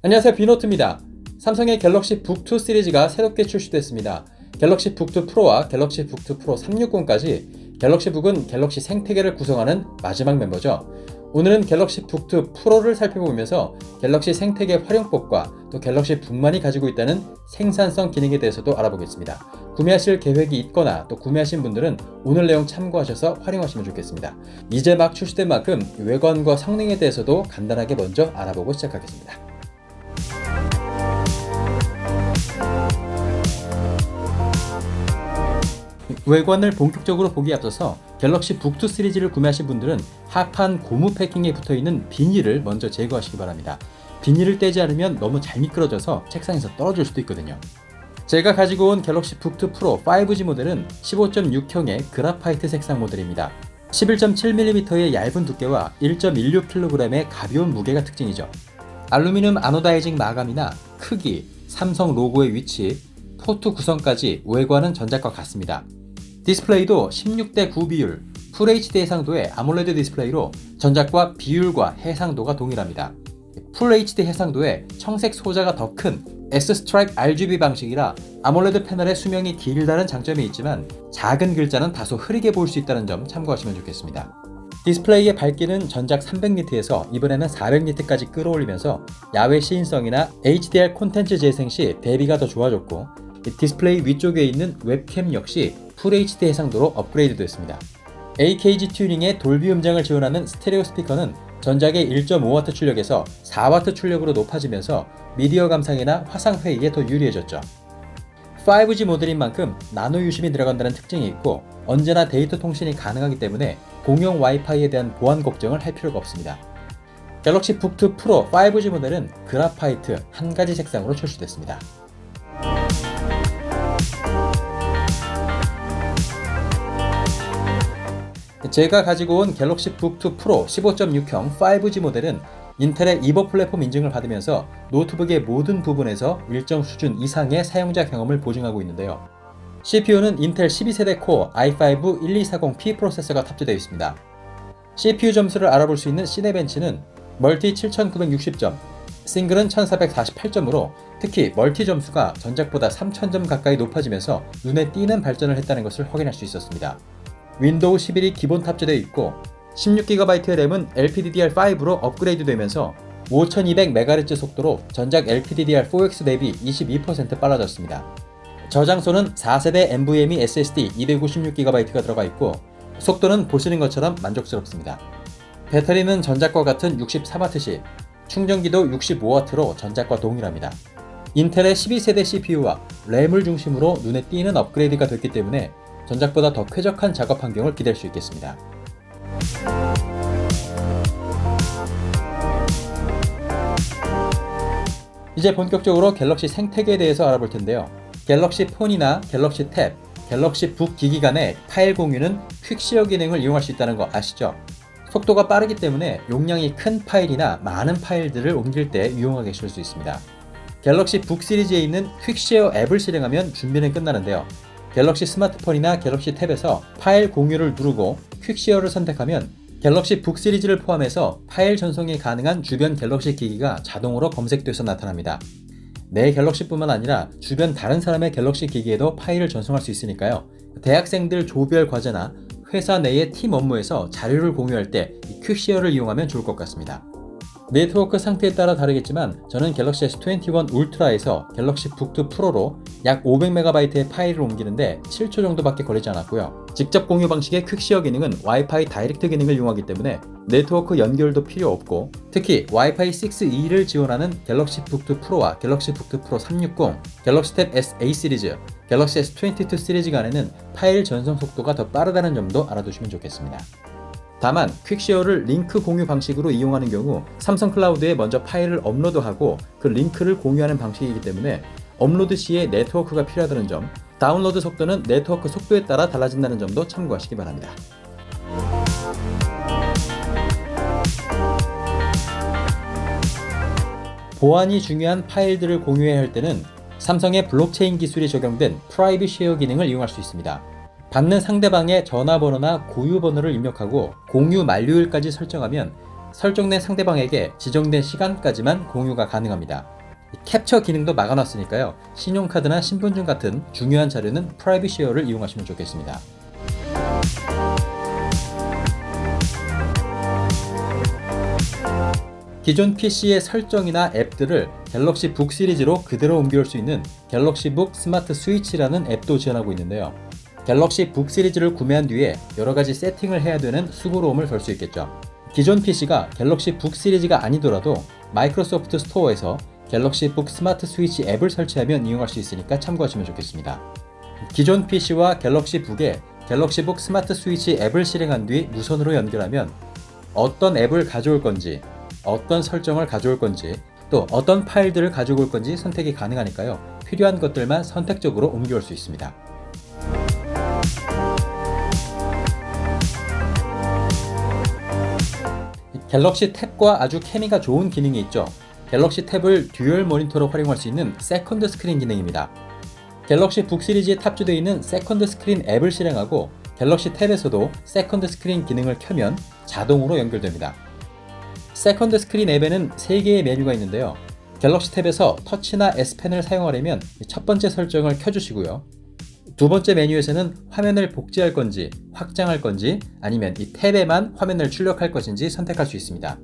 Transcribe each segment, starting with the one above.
안녕하세요, 비노트입니다. 삼성의 갤럭시 북2 시리즈가 새롭게 출시됐습니다. 갤럭시 북2 프로와 갤럭시 북2 프로 360까지 갤럭시 북은 갤럭시 생태계를 구성하는 마지막 멤버죠. 오늘은 갤럭시 북2 프로를 살펴보면서 갤럭시 생태계 활용법과 또 갤럭시 북만이 가지고 있다는 생산성 기능에 대해서도 알아보겠습니다. 구매하실 계획이 있거나 또 구매하신 분들은 오늘 내용 참고하셔서 활용하시면 좋겠습니다. 이제 막 출시된 만큼 외관과 성능에 대해서도 간단하게 먼저 알아보고 시작하겠습니다. 외관을 본격적으로 보기에 앞서서 갤럭시 북2 시리즈를 구매하신 분들은 하판 고무 패킹에 붙어있는 비닐을 먼저 제거하시기 바랍니다. 비닐을 떼지 않으면 너무 잘 미끄러져서 책상에서 떨어질 수도 있거든요. 제가 가지고 온 갤럭시 북2 프로 5G 모델은 15.6형의 그라파이트 색상 모델입니다. 11.7mm의 얇은 두께와 1.16kg의 가벼운 무게가 특징이죠. 알루미늄 아노다이징 마감이나 크기, 삼성 로고의 위치, 포트 구성까지 외관은 전작과 같습니다. 디스플레이도 16:9 비율, FHD 해상도의 아몰레드 디스플레이로 전작과 비율과 해상도가 동일합니다. FHD 해상도에 청색 소자가 더 큰 S-Strike RGB 방식이라 아몰레드 패널의 수명이 길다는 장점이 있지만 작은 글자는 다소 흐리게 보일 수 있다는 점 참고하시면 좋겠습니다. 디스플레이의 밝기는 전작 300니트에서 이번에는 400니트까지 끌어올리면서 야외 시인성이나 HDR 콘텐츠 재생 시 대비가 더 좋아졌고, 디스플레이 위쪽에 있는 웹캠 역시 FHD 해상도로 업그레이드 됐습니다. AKG 튜닝의 돌비 음장을 지원하는 스테레오 스피커는 전작의 1.5W 출력에서 4W 출력으로 높아지면서 미디어 감상이나 화상 회의에 더 유리해졌죠. 5G 모델인 만큼 나노 유심이 들어간다는 특징이 있고 언제나 데이터 통신이 가능하기 때문에 공용 와이파이에 대한 보안 걱정을 할 필요가 없습니다. 갤럭시 북2 프로 5G 모델은 그라파이트 한 가지 색상으로 출시됐습니다. 제가 가지고 온 갤럭시 북2 프로 15.6형 5G 모델은 인텔의 이버 플랫폼 인증을 받으면서 노트북의 모든 부분에서 일정 수준 이상의 사용자 경험을 보증하고 있는데요. CPU는 인텔 12세대 코어 i5-1240P 프로세서가 탑재되어 있습니다. CPU 점수를 알아볼 수 있는 시네벤치는 멀티 7960점, 싱글은 1448점으로 특히 멀티 점수가 전작보다 3000점 가까이 높아지면서 눈에 띄는 발전을 했다는 것을 확인할 수 있었습니다. 윈도우 11이 기본 탑재되어 있고 16GB의 램은 LPDDR5로 업그레이드 되면서 5200MHz 속도로 전작 LPDDR4X 대비 22% 빨라졌습니다. 저장소는 4세대 NVMe SSD 256GB가 들어가 있고 속도는 보시는 것처럼 만족스럽습니다. 배터리는 전작과 같은 64W시, 충전기도 65W로 전작과 동일합니다. 인텔의 12세대 CPU와 램을 중심으로 눈에 띄는 업그레이드가 됐기 때문에 전작보다 더 쾌적한 작업 환경을 기대할 수 있겠습니다. 이제 본격적으로 갤럭시 생태계에 대해서 알아볼 텐데요. 갤럭시 폰이나 갤럭시 탭, 갤럭시 북 기기 간의 파일 공유는 퀵시어 기능을 이용할 수 있다는 거 아시죠? 속도가 빠르기 때문에 용량이 큰 파일이나 많은 파일들을 옮길 때 유용하게 쓸 수 있습니다. 갤럭시 북 시리즈에 있는 퀵시어 앱을 실행하면 준비는 끝나는데요. 갤럭시 스마트폰이나 갤럭시 탭에서 파일 공유를 누르고 퀵시어를 선택하면 갤럭시 북 시리즈를 포함해서 파일 전송이 가능한 주변 갤럭시 기기가 자동으로 검색돼서 나타납니다. 내 갤럭시뿐만 아니라 주변 다른 사람의 갤럭시 기기에도 파일을 전송할 수 있으니까요. 대학생들 조별 과제나 회사 내의 팀 업무에서 자료를 공유할 때 퀵시어를 이용하면 좋을 것 같습니다. 네트워크 상태에 따라 다르겠지만 저는 갤럭시 S21 울트라에서 갤럭시 북2 프로로 약 500MB의 파일을 옮기는데 7초 정도밖에 걸리지 않았고요. 직접 공유 방식의 퀵시어 기능은 와이파이 다이렉트 기능을 이용하기 때문에 네트워크 연결도 필요 없고 특히 와이파이 6E를 지원하는 갤럭시 북2 프로와 갤럭시 북2 프로 360, 갤럭시 탭 SA 시리즈, 갤럭시 S22 시리즈 간에는 파일 전송 속도가 더 빠르다는 점도 알아두시면 좋겠습니다. 다만 퀵시어를 링크 공유 방식으로 이용하는 경우 삼성 클라우드에 먼저 파일을 업로드하고 그 링크를 공유하는 방식이기 때문에 업로드 시에 네트워크가 필요하다는 점, 다운로드 속도는 네트워크 속도에 따라 달라진다는 점도 참고하시기 바랍니다. 보안이 중요한 파일들을 공유해야 할 때는 삼성의 블록체인 기술이 적용된 프라이빗 쉐어 기능을 이용할 수 있습니다. 받는 상대방의 전화번호나 고유번호를 입력하고 공유 만료일까지 설정하면 설정된 상대방에게 지정된 시간까지만 공유가 가능합니다. 캡처 기능도 막아놨으니까요. 신용카드나 신분증 같은 중요한 자료는 프라이빗 쉐어를 이용하시면 좋겠습니다. 기존 PC의 설정이나 앱들을 갤럭시 북 시리즈로 그대로 옮겨올 수 있는 갤럭시 북 스마트 스위치라는 앱도 지원하고 있는데요. 갤럭시 북 시리즈를 구매한 뒤에 여러가지 세팅을 해야 되는 수고로움을 덜 수 있겠죠. 기존 PC가 갤럭시 북 시리즈가 아니더라도 마이크로소프트 스토어에서 갤럭시 북 스마트 스위치 앱을 설치하면 이용할 수 있으니까 참고하시면 좋겠습니다. 기존 PC와 갤럭시 북에 갤럭시 북 스마트 스위치 앱을 실행한 뒤 무선으로 연결하면 어떤 앱을 가져올 건지, 어떤 설정을 가져올 건지, 또 어떤 파일들을 가지고 올 건지 선택이 가능하니까요. 필요한 것들만 선택적으로 옮겨올 수 있습니다. 갤럭시 탭과 아주 케미가 좋은 기능이 있죠. 갤럭시 탭을 듀얼 모니터로 활용할 수 있는 세컨드 스크린 기능입니다. 갤럭시 북 시리즈에 탑재되어 있는 세컨드 스크린 앱을 실행하고 갤럭시 탭에서도 세컨드 스크린 기능을 켜면 자동으로 연결됩니다. 세컨드 스크린 앱에는 3개의 메뉴가 있는데요. 갤럭시 탭에서 터치나 S펜을 사용하려면 첫 번째 설정을 켜주시고요. 두 번째 메뉴에서는 화면을 복제할 건지 확장할 건지 아니면 이 탭에만 화면을 출력할 것인지 선택할 수 있습니다.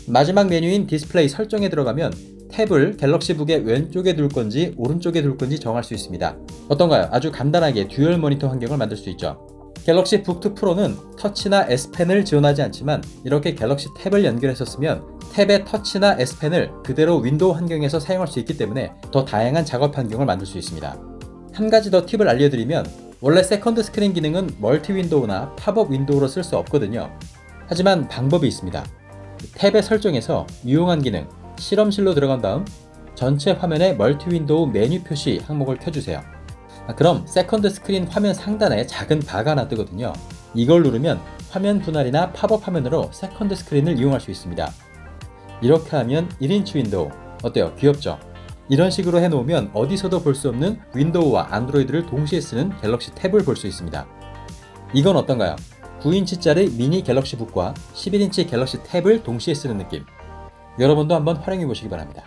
마지막 메뉴인 디스플레이 설정에 들어가면 탭을 갤럭시 북의 왼쪽에 둘 건지 오른쪽에 둘 건지 정할 수 있습니다. 어떤가요? 아주 간단하게 듀얼 모니터 환경을 만들 수 있죠. 갤럭시 북2 프로는 터치나 S펜을 지원하지 않지만 이렇게 갤럭시 탭을 연결해서 쓰면 탭의 터치나 S펜을 그대로 윈도우 환경에서 사용할 수 있기 때문에 더 다양한 작업 환경을 만들 수 있습니다. 한 가지 더 팁을 알려드리면 원래 세컨드 스크린 기능은 멀티 윈도우나 팝업 윈도우로 쓸 수 없거든요. 하지만 방법이 있습니다. 탭의 설정에서 유용한 기능, 실험실로 들어간 다음 전체 화면에 멀티 윈도우 메뉴 표시 항목을 켜주세요. 그럼 세컨드 스크린 화면 상단에 작은 바가 하나 뜨거든요. 이걸 누르면 화면 분할이나 팝업 화면으로 세컨드 스크린을 이용할 수 있습니다. 이렇게 하면 1인치 윈도우, 어때요? 귀엽죠? 이런 식으로 해놓으면 어디서도 볼 수 없는 윈도우와 안드로이드를 동시에 쓰는 갤럭시 탭을 볼 수 있습니다. 이건 어떤가요? 9인치짜리 미니 갤럭시 북과 11인치 갤럭시 탭을 동시에 쓰는 느낌. 여러분도 한번 활용해 보시기 바랍니다.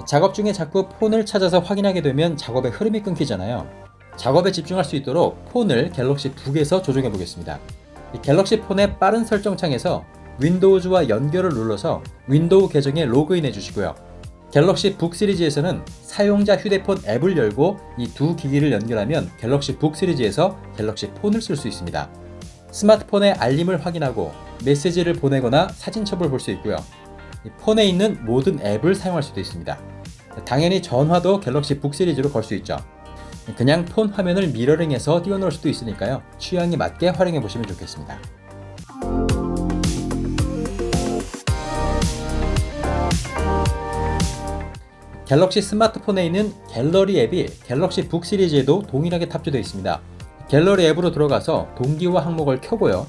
작업 중에 자꾸 폰을 찾아서 확인하게 되면 작업의 흐름이 끊기잖아요. 작업에 집중할 수 있도록 폰을 갤럭시 북에서 조정해 보겠습니다. 이 갤럭시 폰의 빠른 설정 창에서 윈도우즈와 연결을 눌러서 윈도우 계정에 로그인해 주시고요. 갤럭시 북 시리즈에서는 사용자 휴대폰 앱을 열고 이 두 기기를 연결하면 갤럭시 북 시리즈에서 갤럭시 폰을 쓸 수 있습니다. 스마트폰의 알림을 확인하고 메시지를 보내거나 사진첩을 볼 수 있고요. 이 폰에 있는 모든 앱을 사용할 수도 있습니다. 당연히 전화도 갤럭시 북 시리즈로 걸 수 있죠. 그냥 폰 화면을 미러링해서 띄워놓을 수도 있으니까요. 취향에 맞게 활용해 보시면 좋겠습니다. 갤럭시 스마트폰에 있는 갤러리 앱이 갤럭시 북 시리즈에도 동일하게 탑재되어 있습니다. 갤러리 앱으로 들어가서 동기화 항목을 켜고요.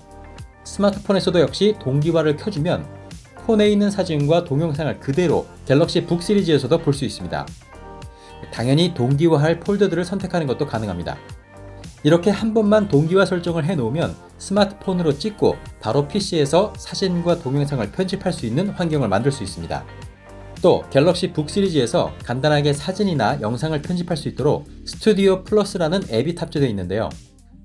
스마트폰에서도 역시 동기화를 켜주면 폰에 있는 사진과 동영상을 그대로 갤럭시 북 시리즈에서도 볼 수 있습니다. 당연히 동기화할 폴더들을 선택하는 것도 가능합니다. 이렇게 한 번만 동기화 설정을 해놓으면 스마트폰으로 찍고 바로 PC에서 사진과 동영상을 편집할 수 있는 환경을 만들 수 있습니다. 또 갤럭시 북 시리즈에서 간단하게 사진이나 영상을 편집할 수 있도록 스튜디오 플러스라는 앱이 탑재되어 있는데요.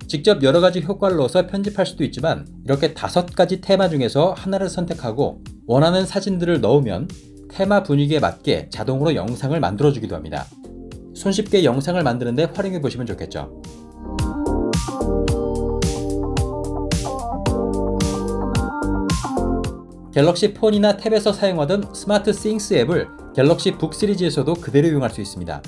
직접 여러가지 효과를 넣어서 편집할 수도 있지만 이렇게 5가지 테마 중에서 하나를 선택하고 원하는 사진들을 넣으면 테마 분위기에 맞게 자동으로 영상을 만들어주기도 합니다. 손쉽게 영상을 만드는데 활용해 보시면 좋겠죠. 갤럭시 폰이나 탭에서 사용하던 스마트 싱스 앱을 갤럭시 북 시리즈에서도 그대로 이용할 수 있습니다.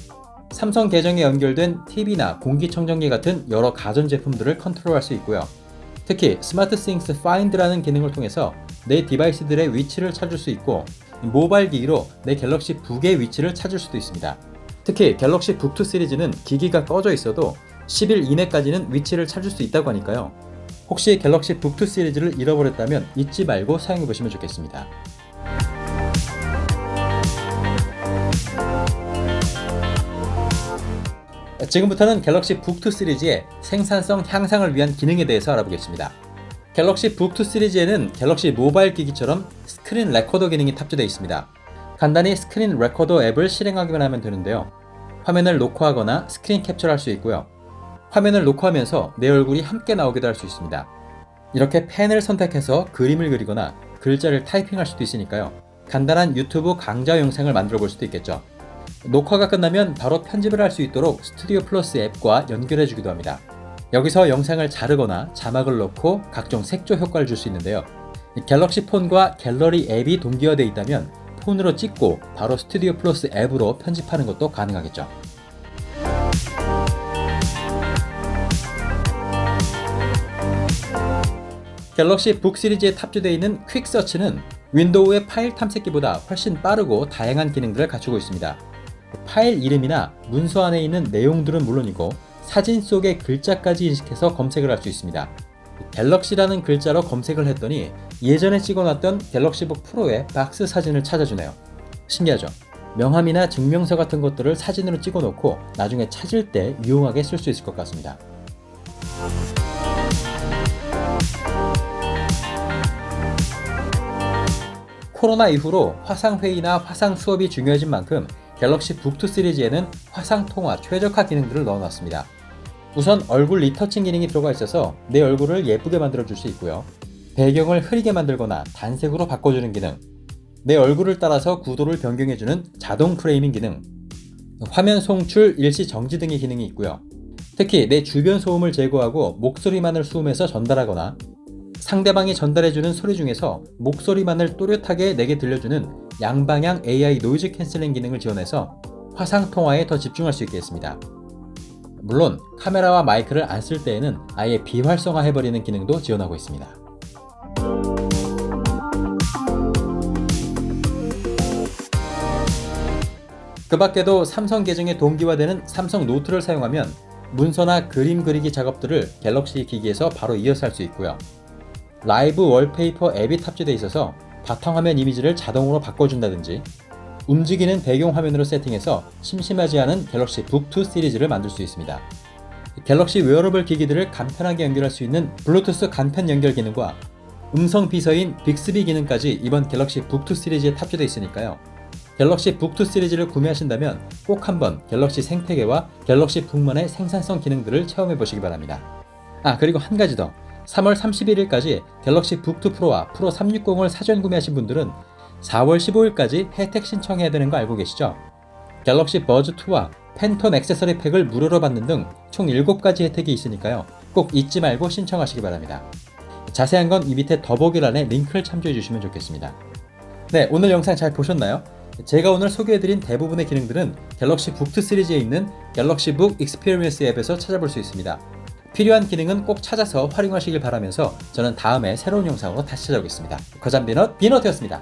삼성 계정에 연결된 TV나 공기청정기 같은 여러 가전제품들을 컨트롤할 수 있고요. 특히 스마트 싱스 파인드라는 기능을 통해서 내 디바이스들의 위치를 찾을 수 있고 모바일 기기로 내 갤럭시 북의 위치를 찾을 수도 있습니다. 특히 갤럭시 북2 시리즈는 기기가 꺼져 있어도 10일 이내까지는 위치를 찾을 수 있다고 하니까요. 혹시 갤럭시 북2 시리즈를 잃어버렸다면 잊지 말고 사용해 보시면 좋겠습니다. 지금부터는 갤럭시 북2 시리즈의 생산성 향상을 위한 기능에 대해서 알아보겠습니다. 갤럭시 북2 시리즈에는 갤럭시 모바일 기기처럼 스크린 레코더 기능이 탑재되어 있습니다. 간단히 스크린 레코더 앱을 실행하기만 하면 되는데요. 화면을 녹화하거나 스크린 캡처를 할 수 있고요. 화면을 녹화하면서 내 얼굴이 함께 나오기도 할 수 있습니다. 이렇게 펜을 선택해서 그림을 그리거나 글자를 타이핑할 수도 있으니까요. 간단한 유튜브 강좌 영상을 만들어 볼 수도 있겠죠. 녹화가 끝나면 바로 편집을 할 수 있도록 스튜디오 플러스 앱과 연결해 주기도 합니다. 여기서 영상을 자르거나 자막을 넣고 각종 색조 효과를 줄 수 있는데요. 갤럭시 폰과 갤러리 앱이 동기화되어 있다면 폰으로 찍고 바로 스튜디오 플러스 앱으로 편집하는 것도 가능하겠죠. 갤럭시 북 시리즈에 탑재되어 있는 퀵 서치는 윈도우의 파일 탐색기보다 훨씬 빠르고 다양한 기능들을 갖추고 있습니다. 파일 이름이나 문서 안에 있는 내용들은 물론이고 사진 속의 글자까지 인식해서 검색을 할 수 있습니다. 갤럭시라는 글자로 검색을 했더니 예전에 찍어놨던 갤럭시북 프로의 박스 사진을 찾아주네요. 신기하죠? 명함이나 증명서 같은 것들을 사진으로 찍어놓고 나중에 찾을 때 유용하게 쓸 수 있을 것 같습니다. 코로나 이후로 화상회의나 화상 수업이 중요해진 만큼 갤럭시 북2 시리즈에는 화상통화 최적화 기능들을 넣어놨습니다. 우선 얼굴 리터칭 기능이 들어가 있어서 내 얼굴을 예쁘게 만들어줄 수 있고요. 배경을 흐리게 만들거나 단색으로 바꿔주는 기능, 내 얼굴을 따라서 구도를 변경해주는 자동 프레이밍 기능, 화면 송출, 일시 정지 등의 기능이 있고요. 특히 내 주변 소음을 제거하고 목소리만을 수음해서 전달하거나 상대방이 전달해주는 소리 중에서 목소리만을 또렷하게 내게 들려주는 양방향 AI 노이즈 캔슬링 기능을 지원해서 화상통화에 더 집중할 수 있게 했습니다. 물론 카메라와 마이크를 안 쓸 때에는 아예 비활성화해버리는 기능도 지원하고 있습니다. 그 밖에도 삼성 계정에 동기화되는 삼성 노트를 사용하면 문서나 그림 그리기 작업들을 갤럭시 기기에서 바로 이어서 할 수 있고요. 라이브 월페이퍼 앱이 탑재되어 있어서 바탕화면 이미지를 자동으로 바꿔준다든지 움직이는 배경화면으로 세팅해서 심심하지 않은 갤럭시 북2 시리즈를 만들 수 있습니다. 갤럭시 웨어러블 기기들을 간편하게 연결할 수 있는 블루투스 간편 연결 기능과 음성 비서인 빅스비 기능까지 이번 갤럭시 북2 시리즈에 탑재되어 있으니까요. 갤럭시 북2 시리즈를 구매하신다면 꼭 한번 갤럭시 생태계와 갤럭시 북만의 생산성 기능들을 체험해 보시기 바랍니다. 그리고 한 가지 더. 3월 31일까지 갤럭시 북2 프로와 프로 360을 사전 구매하신 분들은 4월 15일까지 혜택 신청해야 되는 거 알고 계시죠? 갤럭시 버즈2와 팬톤 액세서리 팩을 무료로 받는 등 총 7가지 혜택이 있으니까요. 꼭 잊지 말고 신청하시기 바랍니다. 자세한 건 이 밑에 더보기란에 링크를 참조해 주시면 좋겠습니다. 네, 오늘 영상 잘 보셨나요? 제가 오늘 소개해드린 대부분의 기능들은 갤럭시 북2 시리즈에 있는 갤럭시 북 익스피리언스 앱에서 찾아볼 수 있습니다. 필요한 기능은 꼭 찾아서 활용하시길 바라면서 저는 다음에 새로운 영상으로 다시 찾아오겠습니다. 거잠비넛 비너트였습니다.